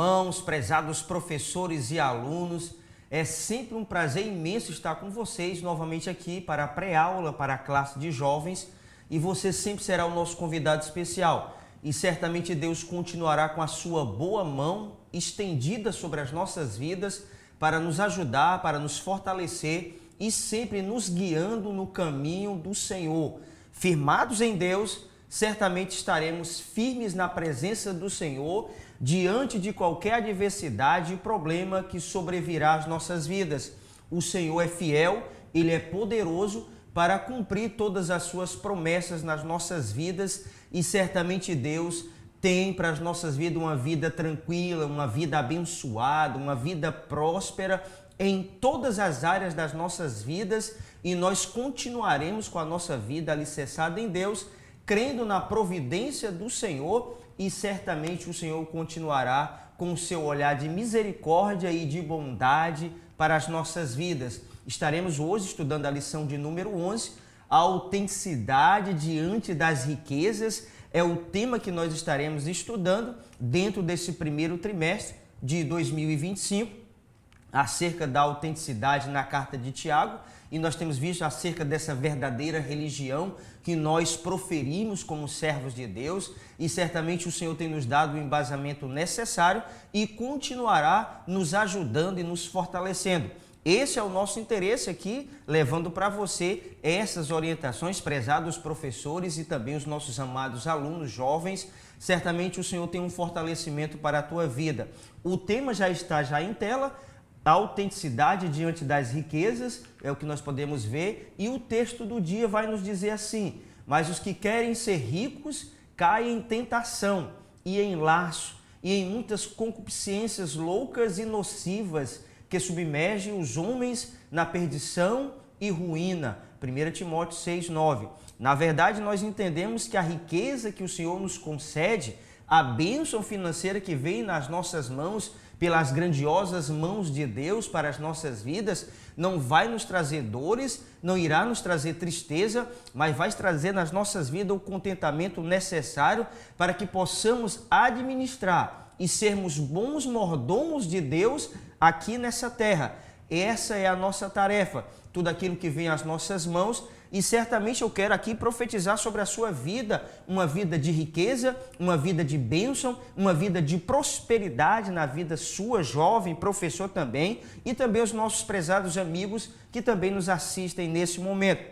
irmãos, prezados professores e alunos, é sempre um prazer imenso estar com vocês novamente aqui para a pré-aula, para a classe de jovens, e você sempre será o nosso convidado especial. E certamente Deus continuará com a sua boa mão estendida sobre as nossas vidas para nos ajudar, para nos fortalecer e sempre nos guiando no caminho do Senhor. Firmados em Deus, certamente estaremos firmes na presença do Senhor diante de qualquer adversidade e problema que sobrevirá às nossas vidas. O Senhor é fiel, Ele é poderoso para cumprir todas as suas promessas nas nossas vidas e certamente Deus tem para as nossas vidas uma vida tranquila, uma vida abençoada, uma vida próspera em todas as áreas das nossas vidas e nós continuaremos com a nossa vida alicerçada em Deus, crendo na providência do Senhor e certamente o Senhor continuará com o seu olhar de misericórdia e de bondade para as nossas vidas. Estaremos hoje estudando a lição de número 11, a autenticidade diante das riquezas, é o tema que nós estaremos estudando dentro desse primeiro trimestre de 2025, acerca da autenticidade na carta de Tiago, e nós temos visto acerca dessa verdadeira religião que nós proferimos como servos de Deus, e certamente o Senhor tem nos dado o embasamento necessário e continuará nos ajudando e nos fortalecendo. Esse é o nosso interesse aqui, levando para você essas orientações, prezados professores e também os nossos amados alunos jovens. Certamente o Senhor tem um fortalecimento para a tua vida. O tema já está em tela, a autenticidade diante das riquezas, é o que nós podemos ver, e o texto do dia vai nos dizer assim: mas os que querem ser ricos caem em tentação e em laço e em muitas concupiscências loucas e nocivas que submergem os homens na perdição e ruína. 1 Timóteo 6:9. Na verdade, nós entendemos que a riqueza que o Senhor nos concede, a bênção financeira que vem nas nossas mãos, pelas grandiosas mãos de Deus para as nossas vidas, não vai nos trazer dores, não irá nos trazer tristeza, mas vai trazer nas nossas vidas o contentamento necessário para que possamos administrar e sermos bons mordomos de Deus aqui nessa terra. Essa é a nossa tarefa, tudo aquilo que vem às nossas mãos, e certamente eu quero aqui profetizar sobre a sua vida, uma vida de riqueza, uma vida de bênção, uma vida de prosperidade na vida sua, jovem, professor também, e também os nossos prezados amigos que também nos assistem nesse momento.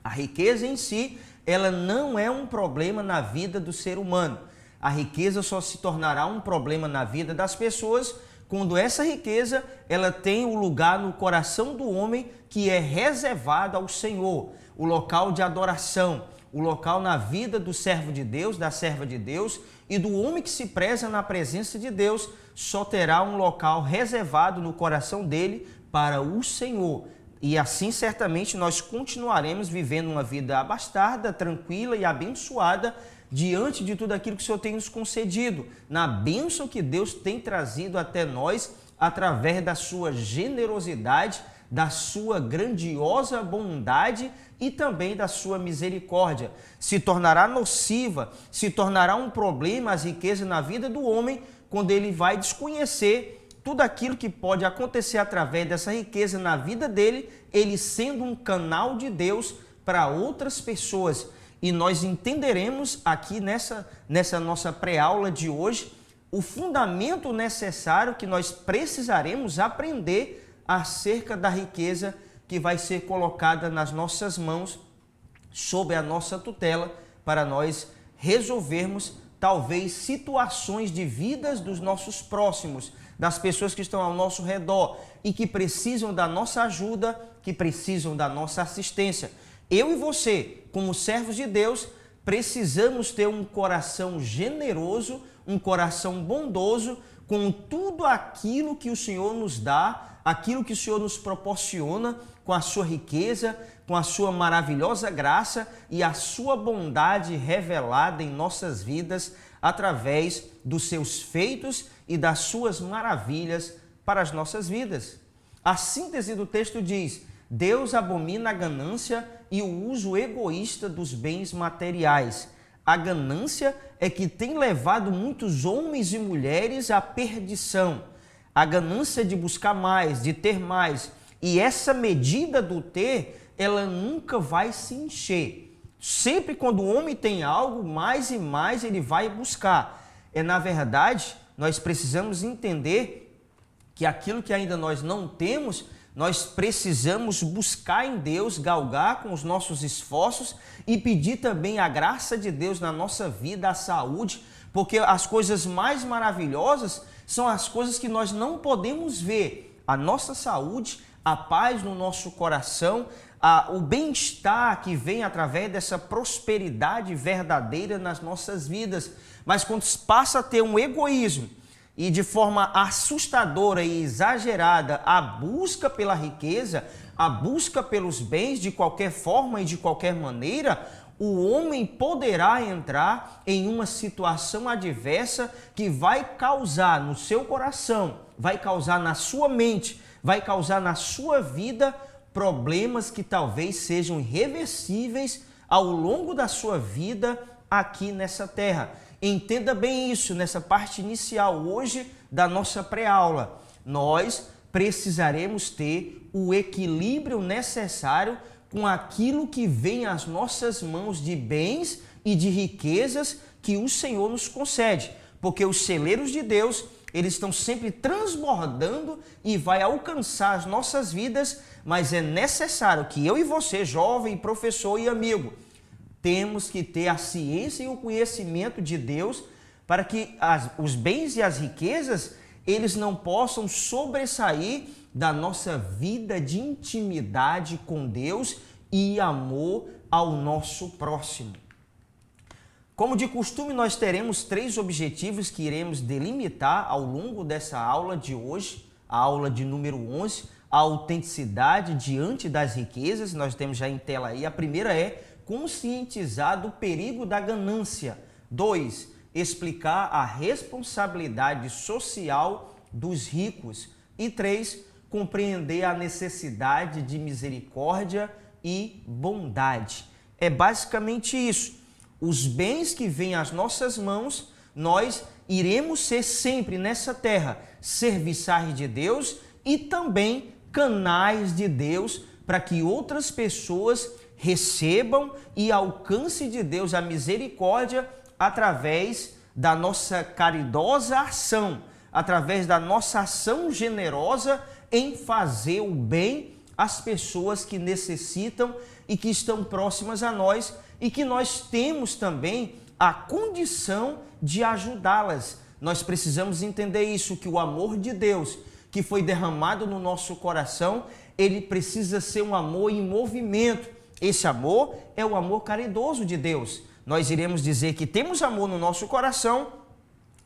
A riqueza em si, ela não é um problema na vida do ser humano. A riqueza só se tornará um problema na vida das pessoas quando essa riqueza ela tem o lugar no coração do homem que é reservado ao Senhor, o local de adoração, o local na vida do servo de Deus, da serva de Deus e do homem que se preza na presença de Deus, só terá um local reservado no coração dele para o Senhor. E assim certamente nós continuaremos vivendo uma vida abastada, tranquila e abençoada diante de tudo aquilo que o Senhor tem nos concedido, na bênção que Deus tem trazido até nós através da sua generosidade, da sua grandiosa bondade e também da sua misericórdia. Se tornará nociva, se tornará um problema as riquezas na vida do homem quando ele vai desconhecer tudo aquilo que pode acontecer através dessa riqueza na vida dele, ele sendo um canal de Deus para outras pessoas. E nós entenderemos aqui nessa nossa pré-aula de hoje o fundamento necessário que nós precisaremos aprender acerca da riqueza que vai ser colocada nas nossas mãos, sob a nossa tutela, para nós resolvermos talvez situações de vidas dos nossos próximos, das pessoas que estão ao nosso redor e que precisam da nossa ajuda, que precisam da nossa assistência. Eu e você, como servos de Deus, precisamos ter um coração generoso, um coração bondoso com tudo aquilo que o Senhor nos dá, aquilo que o Senhor nos proporciona, com a sua riqueza, com a sua maravilhosa graça e a sua bondade revelada em nossas vidas através dos seus feitos e das suas maravilhas para as nossas vidas. A síntese do texto diz: Deus abomina a ganância e o uso egoísta dos bens materiais. A ganância é que tem levado muitos homens e mulheres à perdição. A ganância de buscar mais, de ter mais. E essa medida do ter, ela nunca vai se encher. Sempre quando o homem tem algo, mais e mais ele vai buscar. Na verdade, nós precisamos entender que aquilo que ainda nós não temos, nós precisamos buscar em Deus, galgar com os nossos esforços e pedir também a graça de Deus na nossa vida, a saúde, porque as coisas mais maravilhosas são as coisas que nós não podemos ver. A nossa saúde, a paz no nosso coração, o bem-estar que vem através dessa prosperidade verdadeira nas nossas vidas. Mas quando passa a ter um egoísmo, e de forma assustadora e exagerada a busca pela riqueza, a busca pelos bens de qualquer forma e de qualquer maneira, o homem poderá entrar em uma situação adversa que vai causar no seu coração, vai causar na sua mente, vai causar na sua vida problemas que talvez sejam irreversíveis ao longo da sua vida aqui nessa terra. Entenda bem isso nessa parte inicial hoje da nossa pré-aula. Nós precisaremos ter o equilíbrio necessário com aquilo que vem às nossas mãos de bens e de riquezas que o Senhor nos concede. Porque os celeiros de Deus, eles estão sempre transbordando e vai alcançar as nossas vidas, mas é necessário que eu e você, jovem, professor e amigo, temos que ter a ciência e o conhecimento de Deus para que os bens e as riquezas, eles não possam sobressair da nossa vida de intimidade com Deus e amor ao nosso próximo. Como de costume, nós teremos 3 objetivos que iremos delimitar ao longo dessa aula de hoje, a aula de número 11, a autenticidade diante das riquezas. Nós temos já em tela aí. A primeira é conscientizar do perigo da ganância. 2, explicar a responsabilidade social dos ricos. E 3, compreender a necessidade de misericórdia e bondade. É basicamente isso. Os bens que vêm às nossas mãos, nós iremos ser sempre nessa terra serviçais de Deus e também canais de Deus para que outras pessoas recebam e alcancem de Deus a misericórdia através da nossa caridosa ação, através da nossa ação generosa em fazer o bem às pessoas que necessitam e que estão próximas a nós e que nós temos também a condição de ajudá-las. Nós precisamos entender isso, que o amor de Deus que foi derramado no nosso coração, ele precisa ser um amor em movimento. Esse amor é o amor caridoso de Deus. Nós iremos dizer que temos amor no nosso coração,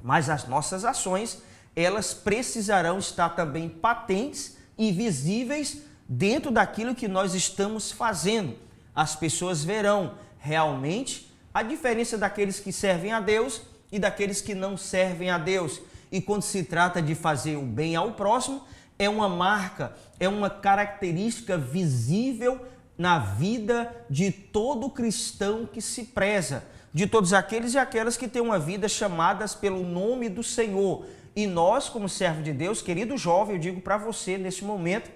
mas as nossas ações, elas precisarão estar também patentes e visíveis dentro daquilo que nós estamos fazendo. As pessoas verão realmente a diferença daqueles que servem a Deus e daqueles que não servem a Deus. E quando se trata de fazer o bem ao próximo, é uma marca, é uma característica visível na vida de todo cristão que se preza, de todos aqueles e aquelas que têm uma vida chamadas pelo nome do Senhor. E nós, como servo de Deus, querido jovem, eu digo para você nesse momento,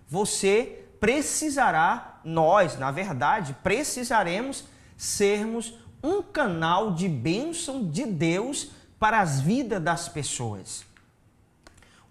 você precisará, nós, na verdade, precisaremos sermos um canal de bênção de Deus para as vidas das pessoas.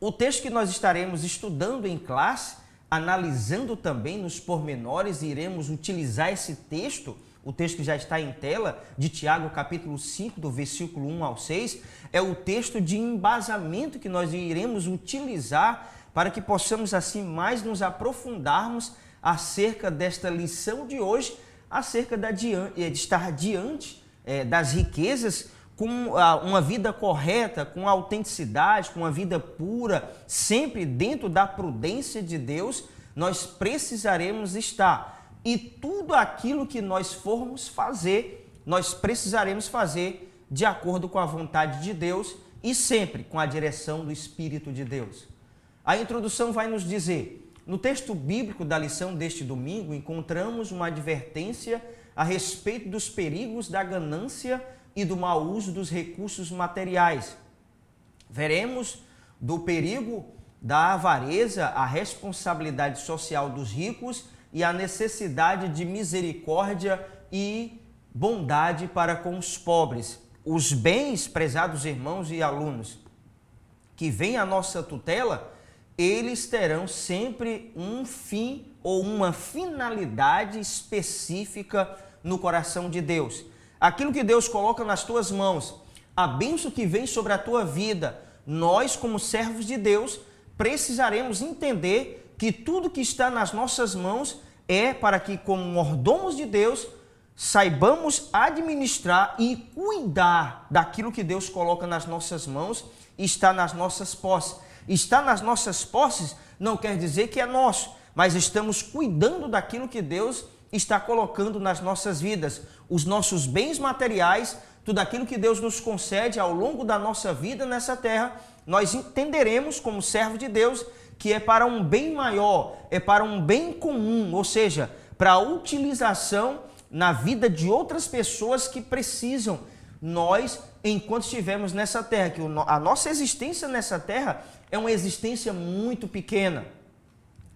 O texto que nós estaremos estudando em classe, analisando também nos pormenores, iremos utilizar esse texto, o texto que já está em tela, de Tiago, capítulo 5, do versículo 1 ao 6, é o texto de embasamento que nós iremos utilizar para que possamos assim mais nos aprofundarmos acerca desta lição de hoje, acerca de estar diante das riquezas com uma vida correta, com autenticidade, com uma vida pura, sempre dentro da prudência de Deus, nós precisaremos estar. E tudo aquilo que nós formos fazer, nós precisaremos fazer de acordo com a vontade de Deus e sempre com a direção do Espírito de Deus. A introdução vai nos dizer, no texto bíblico da lição deste domingo, encontramos uma advertência a respeito dos perigos da ganância e do mau uso dos recursos materiais. Veremos do perigo da avareza, a responsabilidade social dos ricos e a necessidade de misericórdia e bondade para com os pobres. Os bens, prezados irmãos e alunos, que vêm à nossa tutela, eles terão sempre um fim ou uma finalidade específica no coração de Deus. Aquilo que Deus coloca nas tuas mãos, a bênção que vem sobre a tua vida, nós, como servos de Deus, precisaremos entender que tudo que está nas nossas mãos é para que, como mordomos de Deus, saibamos administrar e cuidar daquilo que Deus coloca nas nossas mãos e está nas nossas posses. Está nas nossas posses não quer dizer que é nosso, mas estamos cuidando daquilo que Deus está colocando nas nossas vidas. Os nossos bens materiais, tudo aquilo que Deus nos concede ao longo da nossa vida nessa terra, nós entenderemos como servo de Deus que é para um bem maior, é para um bem comum, ou seja, para a utilização na vida de outras pessoas que precisam. Nós, enquanto estivermos nessa terra, que a nossa existência nessa terra é uma existência muito pequena.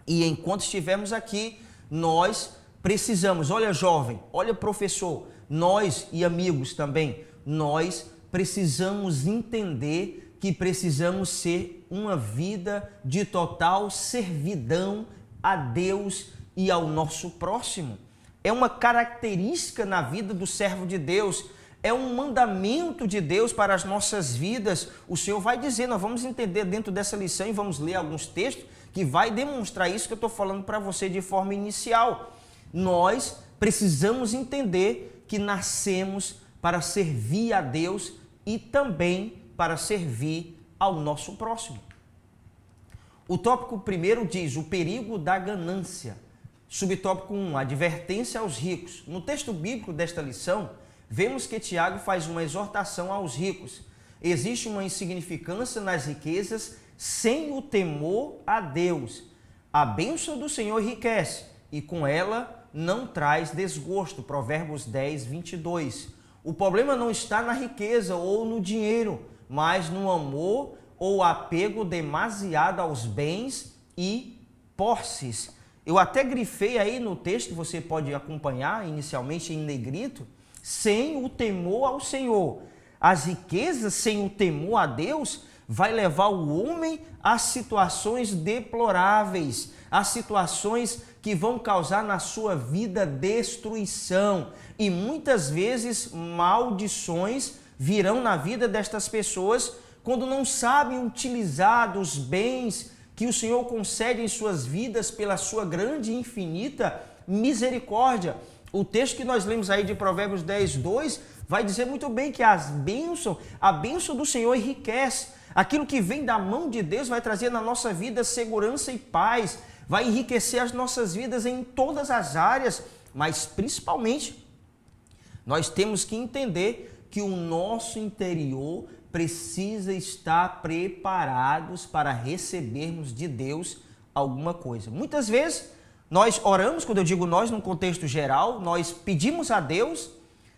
E enquanto estivermos aqui, nós precisamos, olha jovem, olha professor, nós e amigos também, nós precisamos entender que precisamos ser uma vida de total servidão a Deus e ao nosso próximo. É uma característica na vida do servo de Deus, é um mandamento de Deus para as nossas vidas. O Senhor vai dizer, nós vamos entender dentro dessa lição e vamos ler alguns textos que vai demonstrar isso que eu estou falando para você de forma inicial. Nós precisamos entender que nascemos para servir a Deus e também para servir ao nosso próximo. O tópico primeiro diz o perigo da ganância. Subtópico 1, advertência aos ricos. No texto bíblico desta lição, vemos que Tiago faz uma exortação aos ricos. Existe uma insignificância nas riquezas sem o temor a Deus. A bênção do Senhor enriquece e com ela não traz desgosto. Provérbios 10, 22. O problema não está na riqueza ou no dinheiro, mas no amor ou apego demasiado aos bens e posses. Eu até grifei aí no texto, que você pode acompanhar inicialmente em negrito, sem o temor ao Senhor. As riquezas sem o temor a Deus vai levar o homem a situações deploráveis, a situações que vão causar na sua vida destruição. E muitas vezes maldições virão na vida destas pessoas quando não sabem utilizar dos bens que o Senhor concede em suas vidas pela sua grande e infinita misericórdia. O texto que nós lemos aí de Provérbios 10, 2, vai dizer muito bem que a bênção do Senhor enriquece. Aquilo que vem da mão de Deus vai trazer na nossa vida segurança e paz, vai enriquecer as nossas vidas em todas as áreas, mas principalmente nós temos que entender que o nosso interior precisa estar preparados para recebermos de Deus alguma coisa. Muitas vezes nós oramos, quando eu digo nós, num contexto geral, nós pedimos a Deus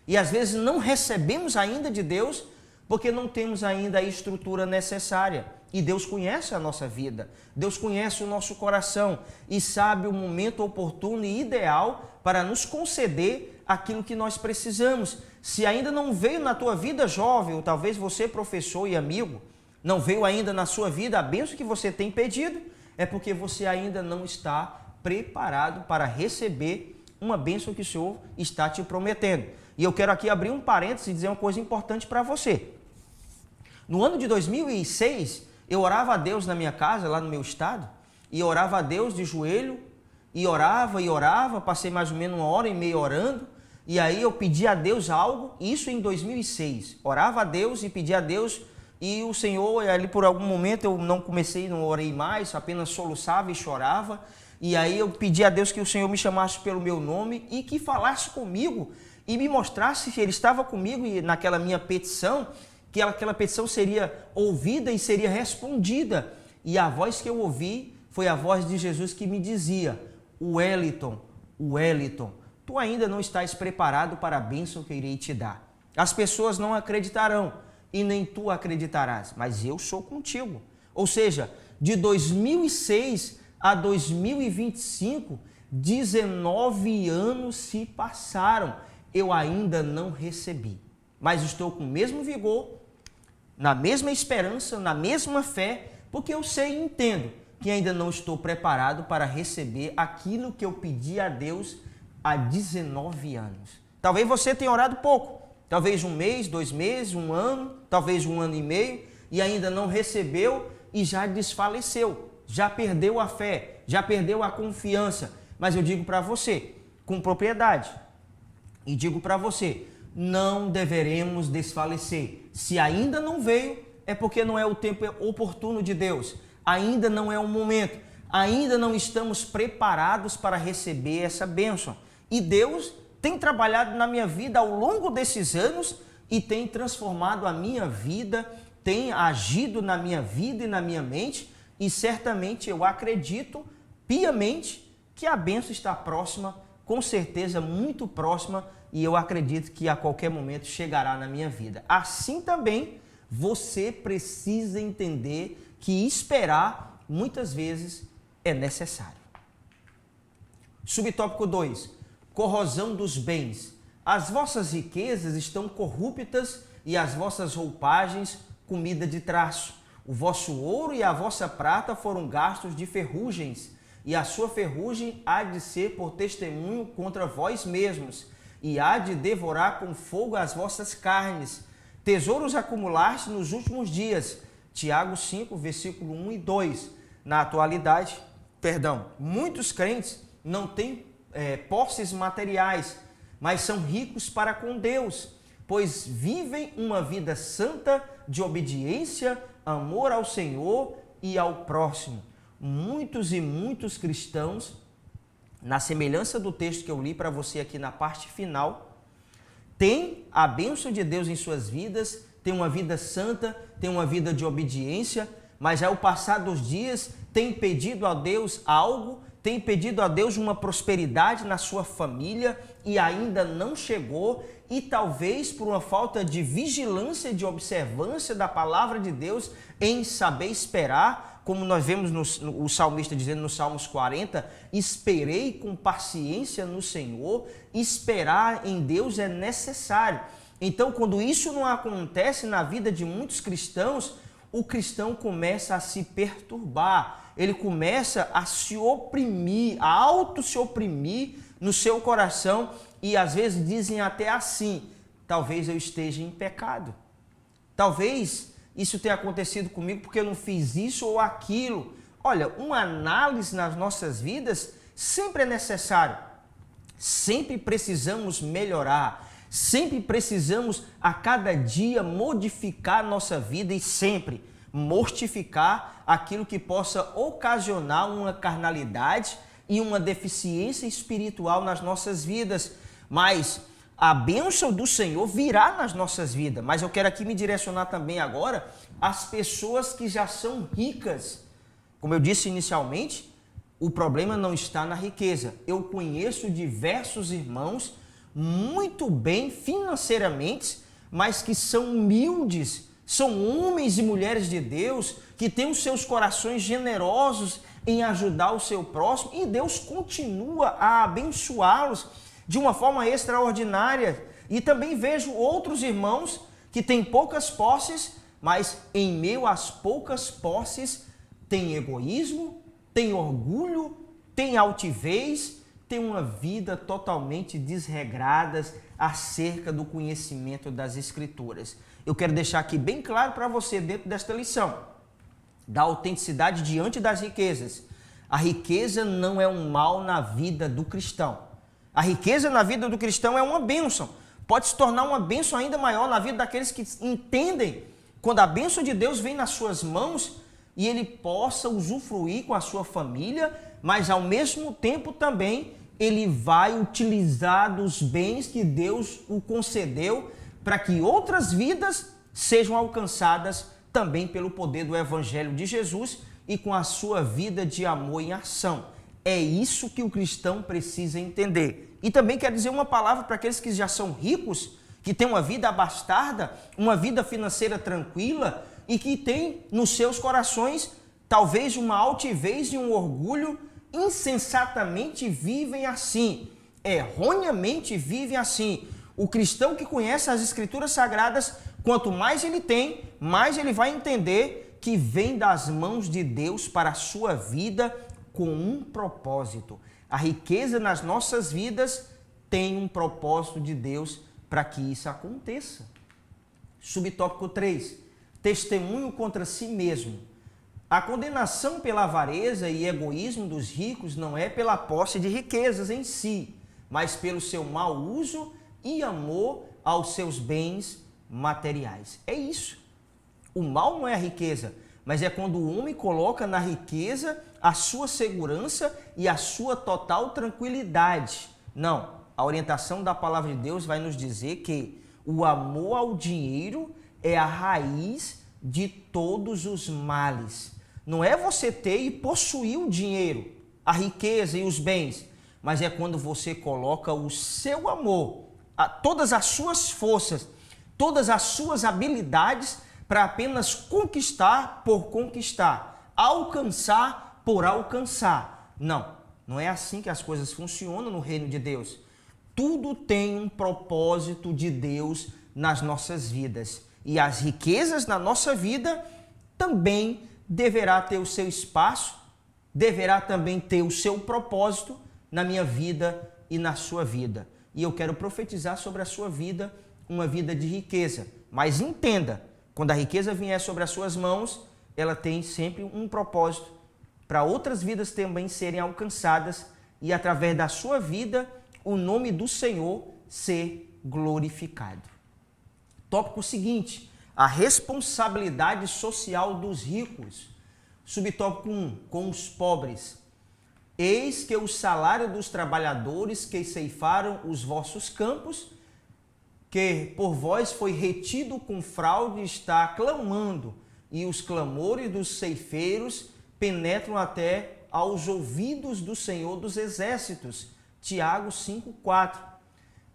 e às vezes não recebemos ainda de Deus porque não temos ainda a estrutura necessária. E Deus conhece a nossa vida, Deus conhece o nosso coração e sabe o momento oportuno e ideal para nos conceder aquilo que nós precisamos. Se ainda não veio na tua vida, jovem, ou talvez você, professor e amigo, não veio ainda na sua vida a bênção que você tem pedido, é porque você ainda não está preparado para receber uma bênção que o Senhor está te prometendo. E eu quero aqui abrir um parênteses e dizer uma coisa importante para você. No ano de 2006, eu orava a Deus na minha casa, lá no meu estado, e orava a Deus de joelho, e orava, passei mais ou menos 1h30 orando, e aí eu pedi a Deus algo, isso em 2006. Orava a Deus e pedia a Deus, e o Senhor, ali por algum momento eu não orei mais, apenas soluçava e chorava, e aí eu pedi a Deus que o Senhor me chamasse pelo meu nome e que falasse comigo e me mostrasse que Ele estava comigo e naquela minha petição, que aquela petição seria ouvida e seria respondida. E a voz que eu ouvi foi a voz de Jesus que me dizia: Wellington, tu ainda não estás preparado para a bênção que eu irei te dar. As pessoas não acreditarão e nem tu acreditarás, mas eu sou contigo. Ou seja, de 2006 a 2025, 19 anos se passaram. Eu ainda não recebi, mas estou com o mesmo vigor, na mesma esperança, na mesma fé, porque eu sei e entendo que ainda não estou preparado para receber aquilo que eu pedi a Deus há 19 anos. Talvez você tenha orado pouco, talvez um mês, 2 meses, um ano, talvez 1 ano e meio, e ainda não recebeu e já desfaleceu, já perdeu a fé, já perdeu a confiança. Mas eu digo para você, com propriedade, e digo para você, não deveremos desfalecer. Se ainda não veio, é porque não é o tempo oportuno de Deus. Ainda não é o momento. Ainda não estamos preparados para receber essa bênção. E Deus tem trabalhado na minha vida ao longo desses anos e tem transformado a minha vida, tem agido na minha vida e na minha mente. E certamente eu acredito piamente que a bênção está próxima, com certeza muito próxima, e eu acredito que a qualquer momento chegará na minha vida. Assim também, você precisa entender que esperar muitas vezes é necessário. Subtópico 2. Corrosão dos bens. As vossas riquezas estão corruptas e as vossas roupagens comida de traço. O vosso ouro e a vossa prata foram gastos de ferrugens, e a sua ferrugem há de ser por testemunho contra vós mesmos, e há de devorar com fogo as vossas carnes. Tesouros acumulaste nos últimos dias. Tiago 5, versículo 1 e 2. Na atualidade, muitos crentes não têm posses materiais, mas são ricos para com Deus, pois vivem uma vida santa de obediência, amor ao Senhor e ao próximo. Muitos e muitos cristãos, na semelhança do texto que eu li para você aqui na parte final, têm a bênção de Deus em suas vidas, têm uma vida santa, têm uma vida de obediência, mas ao passar dos dias têm pedido a Deus algo, têm pedido a Deus uma prosperidade na sua família e ainda não chegou, e talvez por uma falta de vigilância, de observância da palavra de Deus em saber esperar, como nós vemos o salmista dizendo no Salmos 40, esperei com paciência no Senhor. Esperar em Deus é necessário. Então, quando isso não acontece na vida de muitos cristãos, o cristão começa a se perturbar, ele começa a se oprimir, a auto-se oprimir no seu coração, e às vezes dizem até assim: talvez eu esteja em pecado, talvez isso tenha acontecido comigo porque eu não fiz isso ou aquilo. Olha, uma análise nas nossas vidas sempre é necessário. Sempre precisamos melhorar. Sempre precisamos a cada dia modificar nossa vida e sempre mortificar aquilo que possa ocasionar uma carnalidade e uma deficiência espiritual nas nossas vidas. Mas a bênção do Senhor virá nas nossas vidas. Mas eu quero aqui me direcionar também agora às pessoas que já são ricas. Como eu disse inicialmente, o problema não está na riqueza. Eu conheço diversos irmãos muito bem financeiramente, mas que são humildes, são homens e mulheres de Deus, que têm os seus corações generosos em ajudar o seu próximo, e Deus continua a abençoá-los de uma forma extraordinária. E também vejo outros irmãos que têm poucas posses, mas em meio às poucas posses tem egoísmo, tem orgulho, tem altivez, tem uma vida totalmente desregrada acerca do conhecimento das Escrituras. Eu quero deixar aqui bem claro para você dentro desta lição, da autenticidade diante das riquezas. A riqueza não é um mal na vida do cristão. A riqueza na vida do cristão é uma bênção. Pode se tornar uma bênção ainda maior na vida daqueles que entendem quando a bênção de Deus vem nas suas mãos e ele possa usufruir com a sua família, mas ao mesmo tempo também ele vai utilizar dos bens que Deus o concedeu para que outras vidas sejam alcançadas também pelo poder do Evangelho de Jesus e com a sua vida de amor em ação. É isso que o cristão precisa entender. E também quero dizer uma palavra para aqueles que já são ricos, que têm uma vida abastada, uma vida financeira tranquila e que têm nos seus corações talvez uma altivez e um orgulho, insensatamente vivem assim, erroneamente vivem assim. O cristão que conhece as Escrituras Sagradas, quanto mais ele tem, mais ele vai entender que vem das mãos de Deus para a sua vida com um propósito. A riqueza nas nossas vidas tem um propósito de Deus para que isso aconteça. Subtópico 3. Testemunho contra si mesmo. A condenação pela avareza e egoísmo dos ricos não é pela posse de riquezas em si, mas pelo seu mau uso e amor aos seus bens materiais. É isso. O mal não é a riqueza, mas é quando o homem coloca na riqueza a sua segurança e a sua total tranquilidade. Não, a orientação da palavra de Deus vai nos dizer que o amor ao dinheiro é a raiz de todos os males. Não é você ter e possuir o dinheiro, a riqueza e os bens, mas é quando você coloca o seu amor, todas as suas forças, todas as suas habilidades para apenas conquistar por conquistar, alcançar por alcançar. Não, não é assim que as coisas funcionam no reino de Deus. Tudo tem um propósito de Deus nas nossas vidas. E as riquezas na nossa vida também deverá ter o seu espaço, deverá também ter o seu propósito na minha vida e na sua vida. E eu quero profetizar sobre a sua vida, uma vida de riqueza. Mas entenda, quando a riqueza vier sobre as suas mãos, ela tem sempre um propósito para outras vidas também serem alcançadas e através da sua vida o nome do Senhor ser glorificado. Tópico seguinte, a responsabilidade social dos ricos. Subtópico 1, com os pobres. Eis que o salário dos trabalhadores que ceifaram os vossos campos, que por vós foi retido com fraude, está clamando, e os clamores dos ceifeiros penetram até aos ouvidos do Senhor dos Exércitos. Tiago 5,4.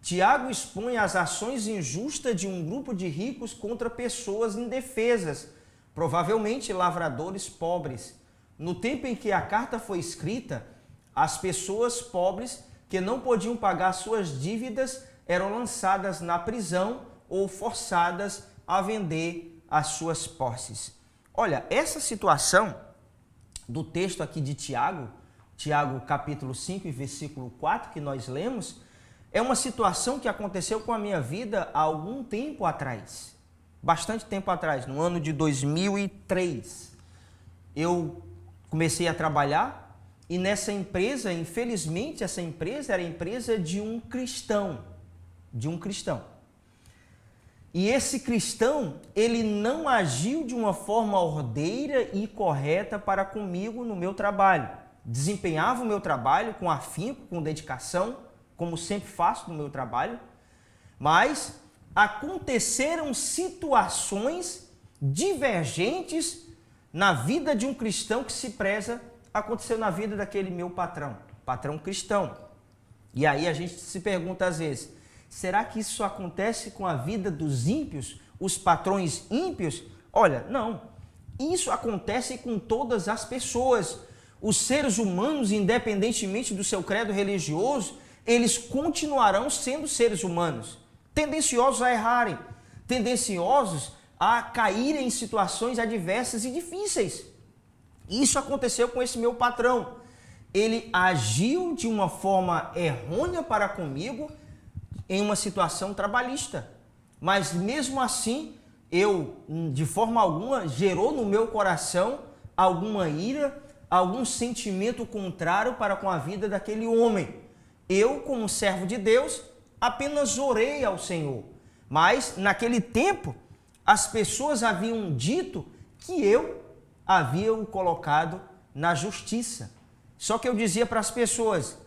Tiago expõe as ações injustas de um grupo de ricos contra pessoas indefesas, provavelmente lavradores pobres. No tempo em que a carta foi escrita, as pessoas pobres que não podiam pagar suas dívidas eram lançadas na prisão ou forçadas a vender as suas posses. Olha, essa situação do texto aqui de Tiago, Tiago capítulo 5 e versículo 4 que nós lemos, é uma situação que aconteceu com a minha vida há algum tempo atrás, bastante tempo atrás, no ano de 2003. Eu comecei a trabalhar e nessa empresa, infelizmente, essa empresa era a empresa de um cristão, E esse cristão, ele não agiu de uma forma ordeira e correta para comigo no meu trabalho. Desempenhava o meu trabalho com afinco, com dedicação, como sempre faço no meu trabalho, mas aconteceram situações divergentes na vida de um cristão que se preza, aconteceu na vida daquele meu patrão cristão. E aí a gente se pergunta às vezes, será que isso acontece com a vida dos ímpios, os patrões ímpios? Olha, não. Isso acontece com todas as pessoas. Os seres humanos, independentemente do seu credo religioso, eles continuarão sendo seres humanos, tendenciosos a errarem, tendenciosos a caírem em situações adversas e difíceis. Isso aconteceu com esse meu patrão. Ele agiu de uma forma errônea para comigo em uma situação trabalhista. Mas mesmo assim, de forma alguma, gerou no meu coração alguma ira, algum sentimento contrário para com a vida daquele homem. Eu, como servo de Deus, apenas orei ao Senhor. Mas, naquele tempo, as pessoas haviam dito que eu havia o colocado na justiça. Só que eu dizia para as pessoas,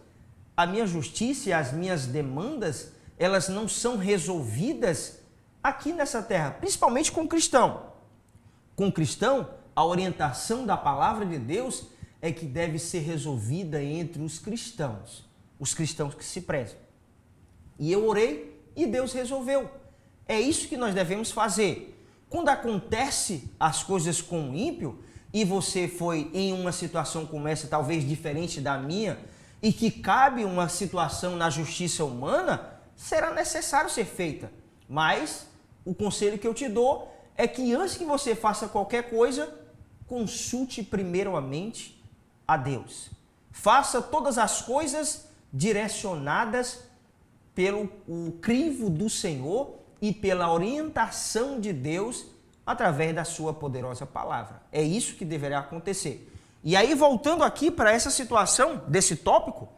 a minha justiça e as minhas demandas, elas não são resolvidas aqui nessa terra, principalmente com o cristão. Com o cristão, a orientação da palavra de Deus é que deve ser resolvida entre os cristãos que se prezam. E eu orei e Deus resolveu. É isso que nós devemos fazer. Quando acontece as coisas com o ímpio, e você foi em uma situação como essa, talvez diferente da minha, e que cabe uma situação na justiça humana, será necessário ser feita. Mas o conselho que eu te dou é que antes que você faça qualquer coisa, consulte primeiramente a Deus. Faça todas as coisas direcionadas pelo crivo do Senhor e pela orientação de Deus através da sua poderosa palavra. É isso que deverá acontecer. E aí, voltando aqui para essa situação desse tópico,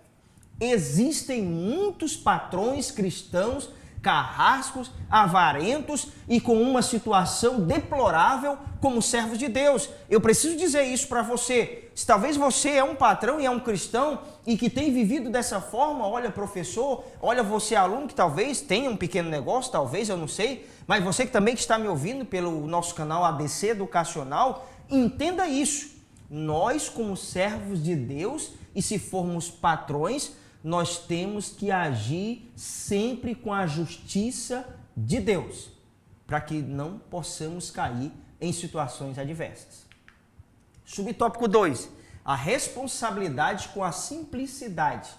existem muitos patrões cristãos carrascos, avarentos e com uma situação deplorável como servos de Deus. Eu preciso dizer isso para você. Se talvez você é um patrão e é um cristão e que tem vivido dessa forma, olha professor, olha você aluno que talvez tenha um pequeno negócio, talvez, eu não sei, mas você que também está me ouvindo pelo nosso canal ADC Educacional, entenda isso. Nós, como servos de Deus, e se formos patrões, nós temos que agir sempre com a justiça de Deus, para que não possamos cair em situações adversas. Subtópico 2. A responsabilidade com a simplicidade.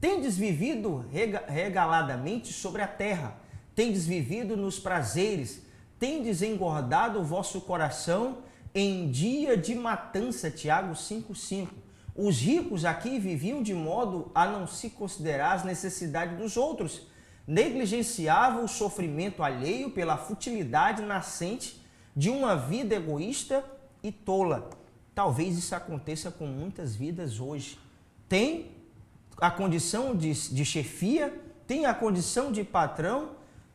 Tendes vivido regaladamente sobre a terra, tendes vivido nos prazeres, tendes engordado o vosso coração em dia de matança, Tiago 5,5. Os ricos aqui viviam de modo a não se considerar as necessidades dos outros, negligenciavam o sofrimento alheio pela futilidade nascente de uma vida egoísta e tola. Talvez isso aconteça com muitas vidas hoje. Tem a condição de chefia, tem a condição de patrão,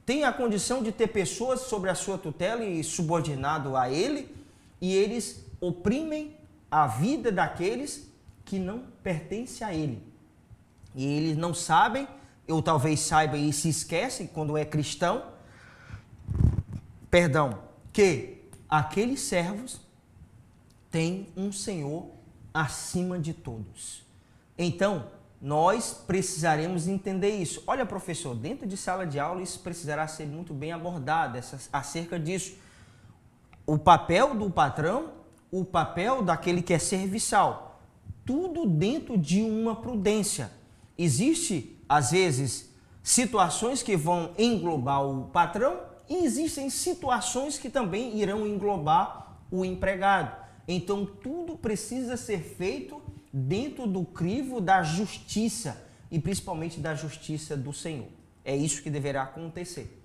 tem a condição de ter pessoas sobre a sua tutela e subordinado a ele, e eles oprimem a vida daqueles que não pertence a ele. E eles não sabem, ou talvez saibam e se esquecem, quando é cristão, que aqueles servos têm um Senhor acima de todos. Então, nós precisaremos entender isso. Olha, professor, dentro de sala de aula isso precisará ser muito bem abordado, acerca disso. O papel do patrão, o papel daquele que é serviçal, tudo dentro de uma prudência. Existe, às vezes, situações que vão englobar o patrão e existem situações que também irão englobar o empregado. Então, tudo precisa ser feito dentro do crivo da justiça e principalmente da justiça do Senhor. É isso que deverá acontecer.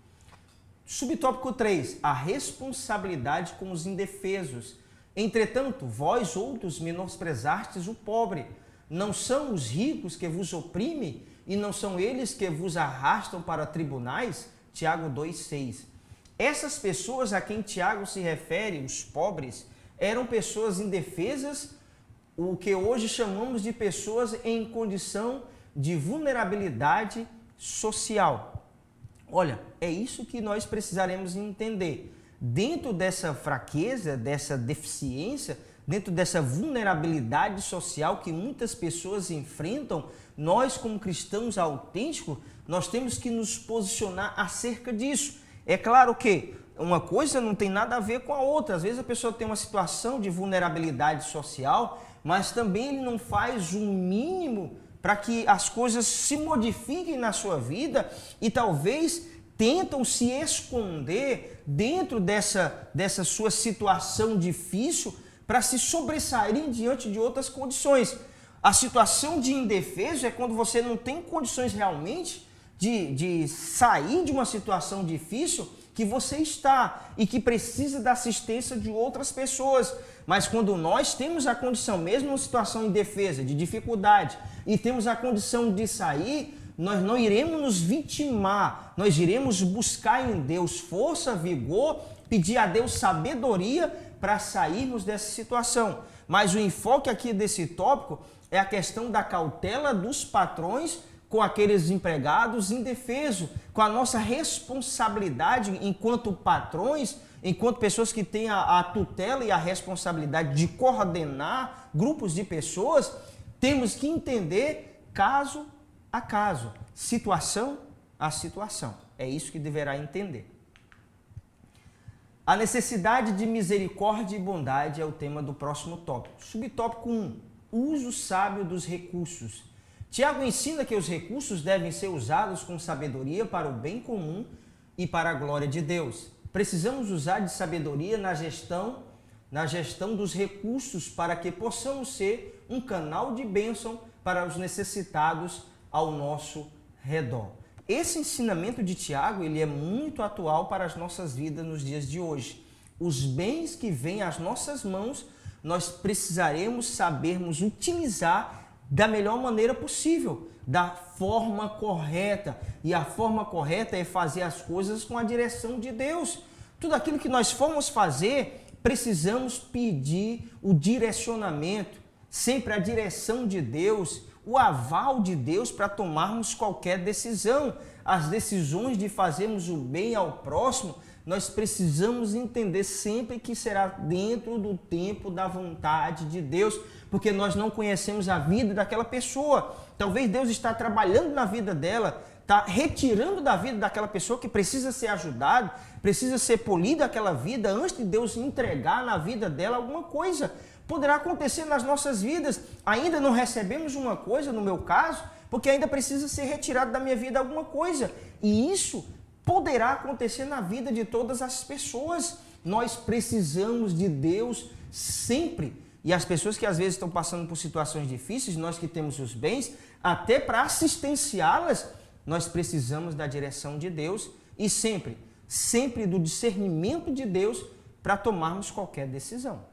Subtópico 3. A responsabilidade com os indefesos. Entretanto, vós outros menosprezastes o pobre. Não são os ricos que vos oprimem e não são eles que vos arrastam para tribunais? Tiago 2,6. Essas pessoas a quem Tiago se refere, os pobres, eram pessoas indefesas, o que hoje chamamos de pessoas em condição de vulnerabilidade social. Olha, é isso que nós precisaremos entender. Dentro dessa fraqueza, dessa deficiência, dentro dessa vulnerabilidade social que muitas pessoas enfrentam, nós como cristãos autênticos, nós temos que nos posicionar acerca disso. É claro que uma coisa não tem nada a ver com a outra. Às vezes a pessoa tem uma situação de vulnerabilidade social, mas também ele não faz o mínimo para que as coisas se modifiquem na sua vida e talvez tentam se esconder dentro dessa sua situação difícil para se sobressaírem diante de outras condições. A situação de indefeso é quando você não tem condições realmente de sair de uma situação difícil que você está e que precisa da assistência de outras pessoas. Mas quando nós temos a condição, mesmo numa situação indefesa, de dificuldade, e temos a condição de sair, nós não iremos nos vitimar, nós iremos buscar em Deus força, vigor, pedir a Deus sabedoria para sairmos dessa situação. Mas o enfoque aqui desse tópico é a questão da cautela dos patrões com aqueles empregados indefesos, com a nossa responsabilidade enquanto patrões, enquanto pessoas que têm a tutela e a responsabilidade de coordenar grupos de pessoas, temos que entender caso a caso, situação a situação. É isso que deverá entender. A necessidade de misericórdia e bondade é o tema do próximo tópico. Subtópico 1. Uso sábio dos recursos. Tiago ensina que os recursos devem ser usados com sabedoria para o bem comum e para a glória de Deus. Precisamos usar de sabedoria na gestão dos recursos para que possamos ser um canal de bênção para os necessitados ao nosso redor. Esse ensinamento de Tiago, ele é muito atual para as nossas vidas nos dias de hoje. Os bens que vêm às nossas mãos, nós precisaremos sabermos utilizar da melhor maneira possível, da forma correta. E a forma correta é fazer as coisas com a direção de Deus. Tudo aquilo que nós formos fazer, precisamos pedir o direcionamento, sempre a direção de Deus, o aval de Deus para tomarmos qualquer decisão. As decisões de fazermos o bem ao próximo, nós precisamos entender sempre que será dentro do tempo da vontade de Deus, porque nós não conhecemos a vida daquela pessoa. Talvez Deus está trabalhando na vida dela, está retirando da vida daquela pessoa que precisa ser ajudado, precisa ser polida aquela vida antes de Deus entregar na vida dela alguma coisa. Poderá acontecer nas nossas vidas, ainda não recebemos uma coisa, no meu caso, porque ainda precisa ser retirado da minha vida alguma coisa. E isso poderá acontecer na vida de todas as pessoas. Nós precisamos de Deus sempre. E as pessoas que às vezes estão passando por situações difíceis, nós que temos os bens, até para assistenciá-las, nós precisamos da direção de Deus e sempre do discernimento de Deus para tomarmos qualquer decisão.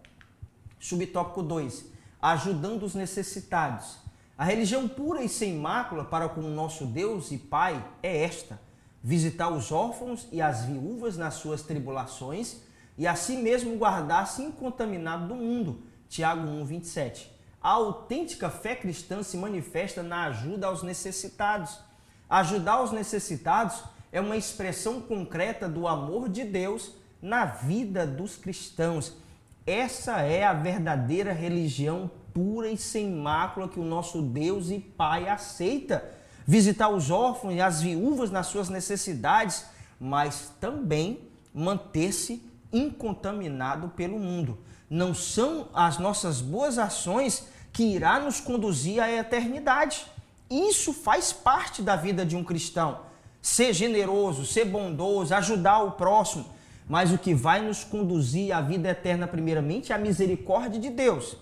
Subtópico 2. Ajudando os necessitados. A religião pura e sem mácula para com o nosso Deus e Pai é esta: visitar os órfãos e as viúvas nas suas tribulações e assim mesmo guardar-se incontaminado do mundo. Tiago 1:27. A autêntica fé cristã se manifesta na ajuda aos necessitados. Ajudar os necessitados é uma expressão concreta do amor de Deus na vida dos cristãos. Essa é a verdadeira religião pura e sem mácula que o nosso Deus e Pai aceita. Visitar os órfãos e as viúvas nas suas necessidades, mas também manter-se incontaminado pelo mundo. Não são as nossas boas ações que irá nos conduzir à eternidade. Isso faz parte da vida de um cristão. Ser generoso, ser bondoso, ajudar o próximo. Mas o que vai nos conduzir à vida eterna, primeiramente, é a misericórdia de Deus.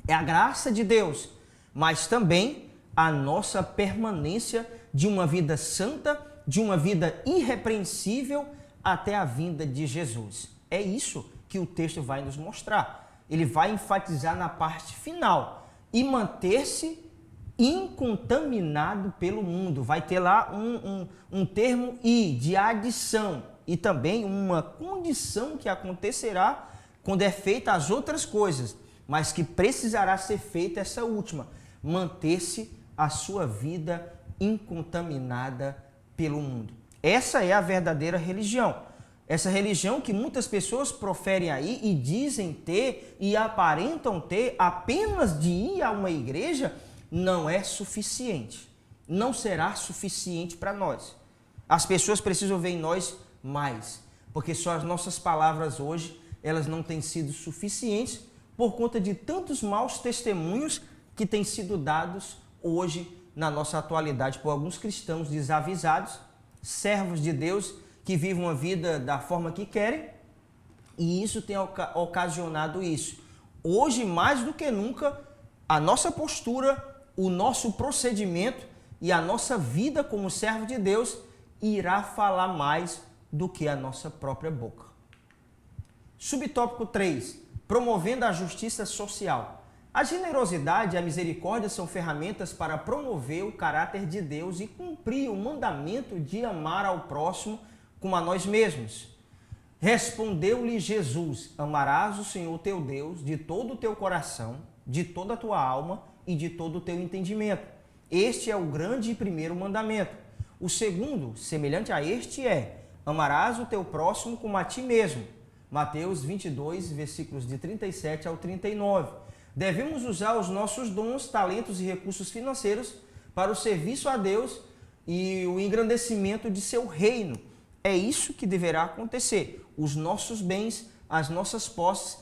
É a graça de Deus, mas também a nossa permanência de uma vida santa, de uma vida irrepreensível até a vinda de Jesus. É isso que o texto vai nos mostrar. Ele vai enfatizar na parte final e manter-se incontaminado pelo mundo. Vai ter lá um termo "e" de adição e também uma condição que acontecerá quando é feita as outras coisas, mas que precisará ser feita essa última: manter-se a sua vida incontaminada pelo mundo. Essa é a verdadeira religião. Essa religião que muitas pessoas proferem aí e dizem ter e aparentam ter apenas de ir a uma igreja, não é suficiente. Não será suficiente para nós. As pessoas precisam ver em nós mais, porque só as nossas palavras hoje, elas não têm sido suficientes por conta de tantos maus testemunhos que têm sido dados hoje na nossa atualidade por alguns cristãos desavisados, servos de Deus que vivem uma vida da forma que querem, e isso tem ocasionado isso. Hoje, mais do que nunca, a nossa postura, o nosso procedimento e a nossa vida como servo de Deus irá falar mais do que a nossa própria boca. Subtópico 3. Promovendo a justiça social. A generosidade e a misericórdia são ferramentas para promover o caráter de Deus e cumprir o mandamento de amar ao próximo como a nós mesmos. Respondeu-lhe Jesus: amarás o Senhor teu Deus de todo o teu coração, de toda a tua alma e de todo o teu entendimento. Este é o grande e primeiro mandamento. O segundo, semelhante a este, é: amarás o teu próximo como a ti mesmo. Mateus 22, versículos de 37 ao 39. Devemos usar os nossos dons, talentos e recursos financeiros para o serviço a Deus e o engrandecimento de seu reino. É isso que deverá acontecer. Os nossos bens, as nossas posses,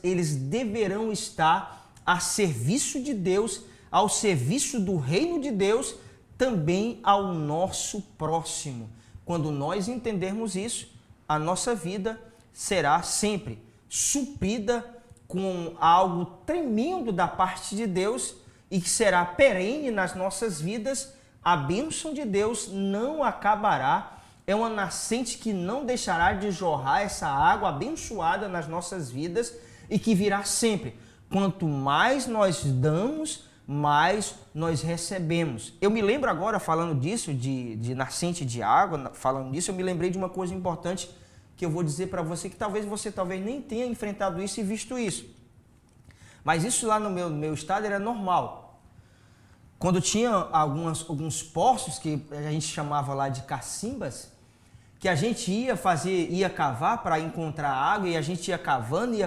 eles deverão estar a serviço de Deus, ao serviço do reino de Deus, também ao nosso próximo. Quando nós entendermos isso, a nossa vida será sempre suprida com algo tremendo da parte de Deus e que será perene nas nossas vidas. A bênção de Deus não acabará. É uma nascente que não deixará de jorrar essa água abençoada nas nossas vidas e que virá sempre. Quanto mais nós damos, mais nós recebemos. Eu me lembro agora, falando disso, de nascente de água, falando disso, eu me lembrei de uma coisa importante que eu vou dizer para você, que talvez você nem tenha enfrentado isso e visto isso. Mas isso lá no meu estado era normal. Quando tinha alguns poços, que a gente chamava lá de cacimbas, que a gente ia cavar para encontrar água, e a gente ia cavando, e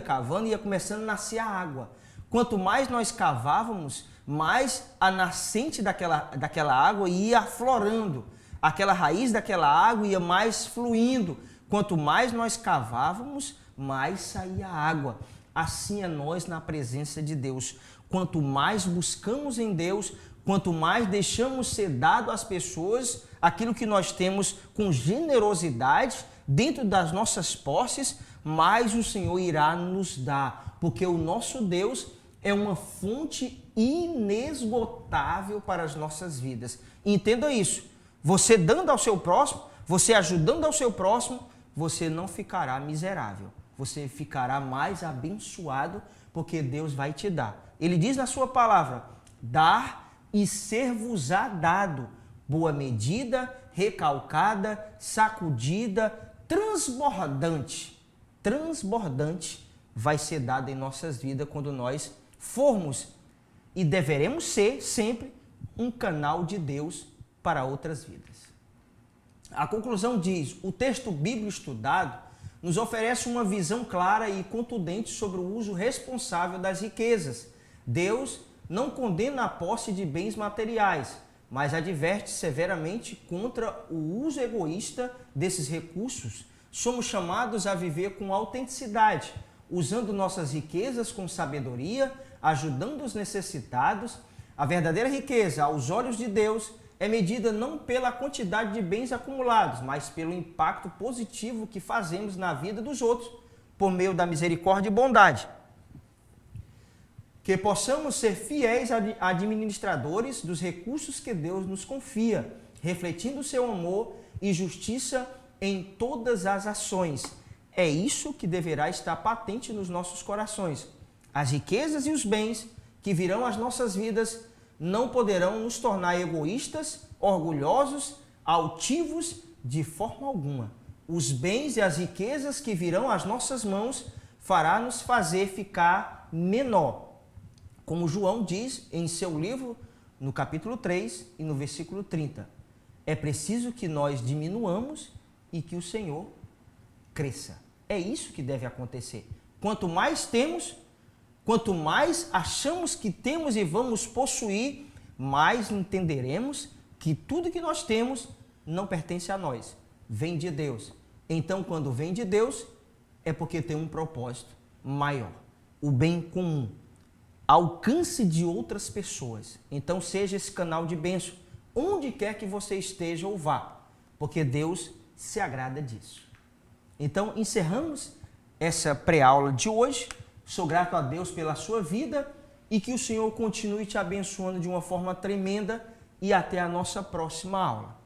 ia começando a nascer a água. Quanto mais nós cavávamos, mais a nascente daquela água ia aflorando. Aquela raiz daquela água ia mais fluindo. Quanto mais nós cavávamos, mais saía água. Assim é nós na presença de Deus. Quanto mais buscamos em Deus, quanto mais deixamos ser dado às pessoas aquilo que nós temos com generosidade dentro das nossas posses, mais o Senhor irá nos dar. Porque o nosso Deus é uma fonte inesgotável para as nossas vidas. Entenda isso. Você dando ao seu próximo, você ajudando ao seu próximo, você não ficará miserável. Você ficará mais abençoado, porque Deus vai te dar. Ele diz na sua palavra: dar e ser-vos-á dado, boa medida, recalcada, sacudida, transbordante vai ser dado em nossas vidas quando nós formos e deveremos ser sempre um canal de Deus para outras vidas. A conclusão diz: o texto bíblico estudado nos oferece uma visão clara e contundente sobre o uso responsável das riquezas. Deus não condena a posse de bens materiais, mas adverte severamente contra o uso egoísta desses recursos. Somos chamados a viver com autenticidade, usando nossas riquezas com sabedoria, ajudando os necessitados. A verdadeira riqueza, aos olhos de Deus, é medida não pela quantidade de bens acumulados, mas pelo impacto positivo que fazemos na vida dos outros, por meio da misericórdia e bondade. Que possamos ser fiéis administradores dos recursos que Deus nos confia, refletindo seu amor e justiça em todas as ações. É isso que deverá estar patente nos nossos corações. As riquezas e os bens que virão às nossas vidas não poderão nos tornar egoístas, orgulhosos, altivos de forma alguma. Os bens e as riquezas que virão às nossas mãos fará nos fazer ficar menor. Como João diz em seu livro, no capítulo 3 e no versículo 30. É preciso que nós diminuamos e que o Senhor cresça. É isso que deve acontecer. Quanto mais temos, quanto mais achamos que temos e vamos possuir, mais entenderemos que tudo que nós temos não pertence a nós, vem de Deus. Então, quando vem de Deus, é porque tem um propósito maior, o bem comum, alcance de outras pessoas. Então, seja esse canal de bênção, onde quer que você esteja ou vá, porque Deus se agrada disso. Então, encerramos essa pré-aula de hoje. Sou grato a Deus pela sua vida e que o Senhor continue te abençoando de uma forma tremenda e até a nossa próxima aula.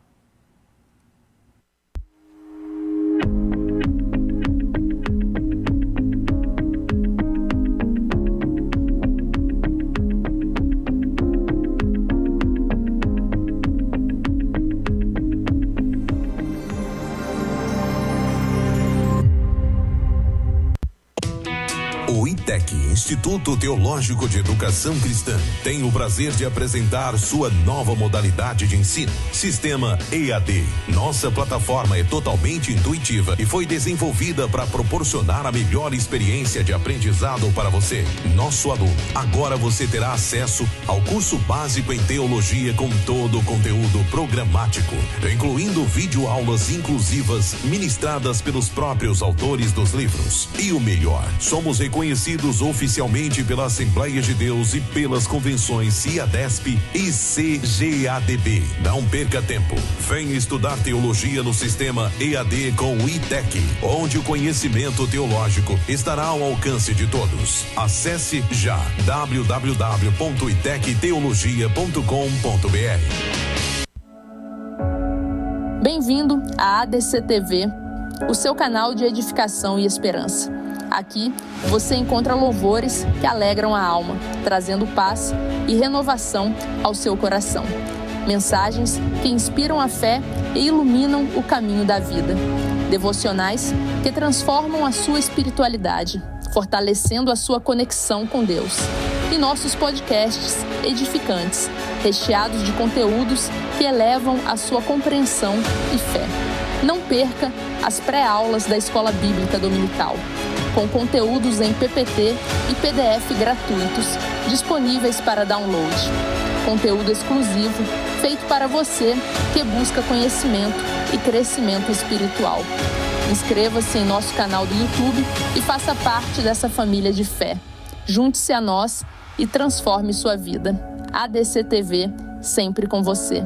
ITEC, Instituto Teológico de Educação Cristã, tem o prazer de apresentar sua nova modalidade de ensino, Sistema EAD. Nossa plataforma é totalmente intuitiva e foi desenvolvida para proporcionar a melhor experiência de aprendizado para você, nosso aluno. Agora você terá acesso ao curso básico em teologia com todo o conteúdo programático, incluindo videoaulas inclusivas ministradas pelos próprios autores dos livros. E o melhor, somos reconhecidos oficialmente pela Assembleia de Deus e pelas convenções CIADESP e CGADB. Não perca tempo. Venha estudar teologia no sistema EAD com o ITEC, onde o conhecimento teológico estará ao alcance de todos. Acesse já www.itecteologia.com.br. Bem-vindo à ADC TV, o seu canal de edificação e esperança. Aqui você encontra louvores que alegram a alma, trazendo paz e renovação ao seu coração. Mensagens que inspiram a fé e iluminam o caminho da vida. Devocionais que transformam a sua espiritualidade, fortalecendo a sua conexão com Deus. E nossos podcasts edificantes, recheados de conteúdos que elevam a sua compreensão e fé. Não perca as pré-aulas da Escola Bíblica Dominical, com conteúdos em PPT e PDF gratuitos, disponíveis para download. Conteúdo exclusivo, feito para você que busca conhecimento e crescimento espiritual. Inscreva-se em nosso canal do YouTube e faça parte dessa família de fé. Junte-se a nós e transforme sua vida. ADC TV, sempre com você.